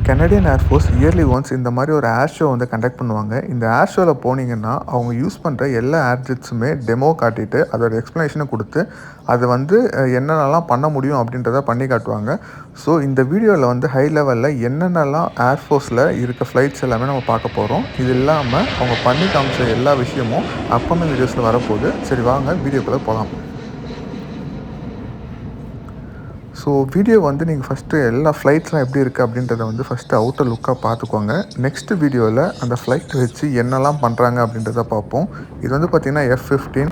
Canadian air force yearly once இந்த மாதிரி ஒரு ஏர் ஷோ வந்து கண்டக்ட் பண்ணுவாங்க. இந்த ஏர் ஷோவில் போனீங்கன்னா அவங்க யூஸ் பண்ணுற எல்லா ஏர்ஜெட்ஸுமே டெமோ காட்டிட்டு அதோட எக்ஸ்ப்ளனேஷனை கொடுத்து அது வந்து என்னென்னலாம் பண்ண முடியும் அப்படின்றத பண்ணி காட்டுவாங்க. ஸோ இந்த வீடியோவில் வந்து ஹை லெவலில் என்னென்னலாம் ஏர்ஃபோர்ஸில் இருக்க ஃப்ளைட்ஸ் எல்லாமே நம்ம பார்க்க போகிறோம். இது இல்லாமல் அவங்க பண்ணி காமிச்ச எல்லா விஷயமும் அப்கமிங் வீடியோஸில் வரப்போகுது. சரி வாங்க வீடியோக்குள்ளே போகலாம். ஸோ வீடியோ வந்து நீங்கள் ஃபஸ்ட்டு எல்லா ஃப்ளைட்ஸ்லாம் எப்படி இருக்குது அப்படின்றத வந்து ஃபஸ்ட்டு அவுட்டர் லுக்காக பார்த்துக்கோங்க. நெக்ஸ்ட்டு வீடியோவில் அந்த ஃப்ளைட் வச்சு என்னெல்லாம் பண்ணுறாங்க அப்படின்றத பார்ப்போம். இது வந்து பார்த்திங்கன்னா F-15,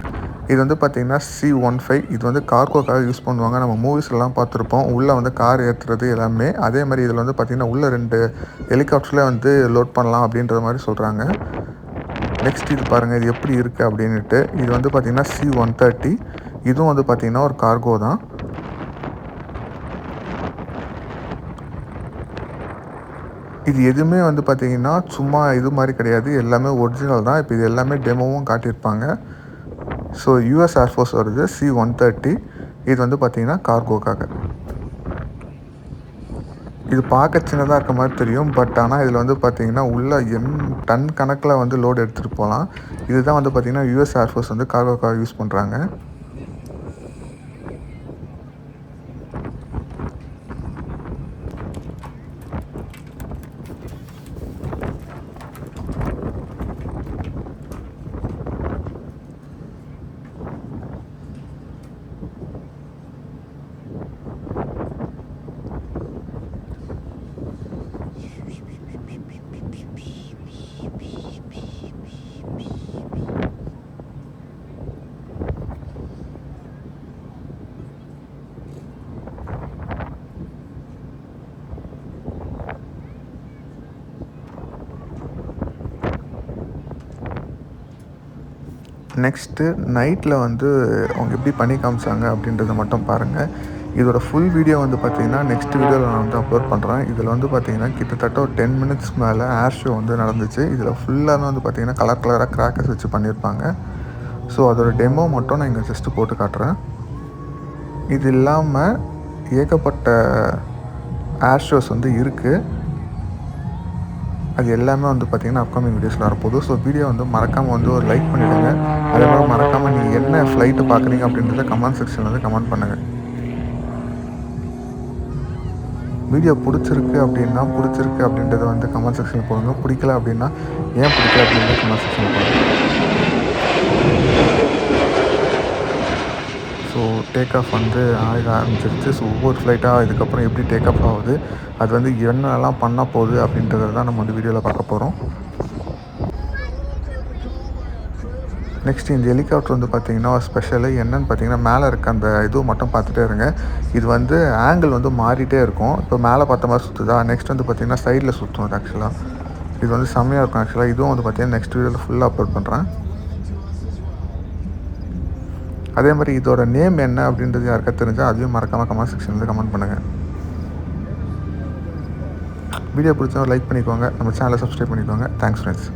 இது வந்து பார்த்திங்கன்னா C-15. இது வந்து கார்கோக்காக யூஸ் பண்ணுவாங்க. நம்ம மூவிஸ்லாம் பார்த்துருப்போம். உள்ளே வந்து கார் ஏற்றுறது எல்லாமே. அதே மாதிரி இதில் வந்து பார்த்திங்கன்னா உள்ளே 2 ஹெலிகாப்டரில் வந்து லோட் பண்ணலாம் அப்படின்ற மாதிரி சொல்கிறாங்க. நெக்ஸ்ட் இது பாருங்கள் இது எப்படி இருக்குது அப்படின்ட்டு. இது வந்து பார்த்திங்கன்னா C-130. இதுவும் வந்து பார்த்திங்கன்னா ஒரு கார்கோ தான். இது எதுவுமே வந்து பார்த்திங்கன்னா சும்மா இது மாதிரி கிடையாது, எல்லாமே ஒரிஜினல் தான். இப்போ இது எல்லாமே டெமோவும் காட்டியிருப்பாங்க. ஸோ யூஎஸ் ஏர்ஃபோர்ஸ் வருது C-130. இது வந்து பார்த்திங்கன்னா கார்கோக்காக. இது பார்க்க சின்னதாக இருக்க மாதிரி தெரியும், பட் ஆனால் இதில் வந்து பார்த்திங்கன்னா உள்ள டன் கணக்கில் வந்து லோடு எடுத்துகிட்டு போகலாம். இதுதான் வந்து பார்த்திங்கன்னா யூஎஸ் ஏர்ஃபோர்ஸ் வந்து கார்கோக்காக யூஸ் பண்ணுறாங்க. நெக்ஸ்ட்டு நைட்டில் வந்து அவங்க எப்படி பண்ணி காமிச்சாங்க அப்படின்றத மட்டும் பாருங்கள். இதோட ஃபுல் வீடியோ வந்து பார்த்திங்கன்னா நெக்ஸ்ட் வீடியோவில் நான் வந்து அப்லோட் பண்ணுறேன். இதில் வந்து பார்த்திங்கன்னா கிட்டத்தட்ட ஒரு 10 மினிட்ஸ் மேலே ஏர் ஷோ வந்து நடந்துச்சு. இதில் ஃபுல்லாக வந்து பார்த்திங்கன்னா கலர் கலராக கிராக்கர்ஸ் வச்சு பண்ணியிருப்பாங்க. ஸோ அதோட டெமோ மட்டும் நான் இங்கே ஜஸ்ட்டு போட்டு காட்டுறேன். இது இல்லாமல் ஏகப்பட்ட ஏர் ஷோஸ் வந்து இருக்குது. அது எல்லாமே வந்து பார்த்திங்கன்னா அப்கமிங் வீடியோஸில் வரப்போகுது. ஸோ வீடியோ வந்து மறக்காமல் வந்து ஒரு லைக் பண்ணிவிடுங்க. அதே மாதிரி மறக்காமல் நீங்கள் என்ன ஃப்ளைட்டு பார்க்குறீங்க அப்படின்றத கமெண்ட் செக்ஷனில் வந்து கமெண்ட் பண்ணுங்கள். வீடியோ பிடிச்சிருக்கு அப்படின்றத வந்து கமெண்ட் செக்ஷனில் போடுங்க. பிடிக்கல அப்படின்னா ஏன் பிடிக்கல அப்படின்றத கமெண்ட் செக்ஷனில் போடுங்க. ஸோ டேக் ஆஃப் வந்து ஆக ஆரம்பிச்சிருச்சு. ஸோ ஒவ்வொரு ஃப்ளைட்டாக இதுக்கப்புறம் எப்படி டேக் ஆஃப் ஆகுது, அது வந்து என்னெல்லாம் பண்ண போகுது அப்படின்றத தான் நம்ம வந்து வீடியோவில் பார்க்க போகிறோம். நெக்ஸ்ட் இந்த ஹெலிகாப்டர் வந்து பார்த்திங்கன்னா ஸ்பெஷலு என்னென்னு பார்த்திங்கன்னா மேலே இருக்க அந்த இதுவும் மட்டும் பார்த்துட்டே இருங்க. இது வந்து ஆங்கிள் வந்து மாறிட்டே இருக்கும். இப்போ மேலே பார்த்த மாதிரி சுற்றுதா, நெக்ஸ்ட் வந்து பார்த்திங்கன்னா சைடில் சுற்றும். அது ஆக்சுவலாக இது வந்து செம்மையாக இருக்கும். ஆக்சுவலாக இதுவும் வந்து பார்த்திங்கன்னா நெக்ஸ்ட் வீடியோவில் ஃபுல்லாக அப்லோட் பண்ணுறேன். அதே மாதிரி இதோட நேம் என்ன அப்படின்றது யாருக்கா தெரிஞ்சால் அதையும் மறக்காமல் கமெண்ட் செக்ஷனில் கமெண்ட் பண்ணுங்கள். வீடியோ பிடிச்சா லைக் பண்ணிக்கோங்க, நம்ம சேனலை சப்ஸ்கிரைப் பண்ணிக்கோங்க. Thanks friends.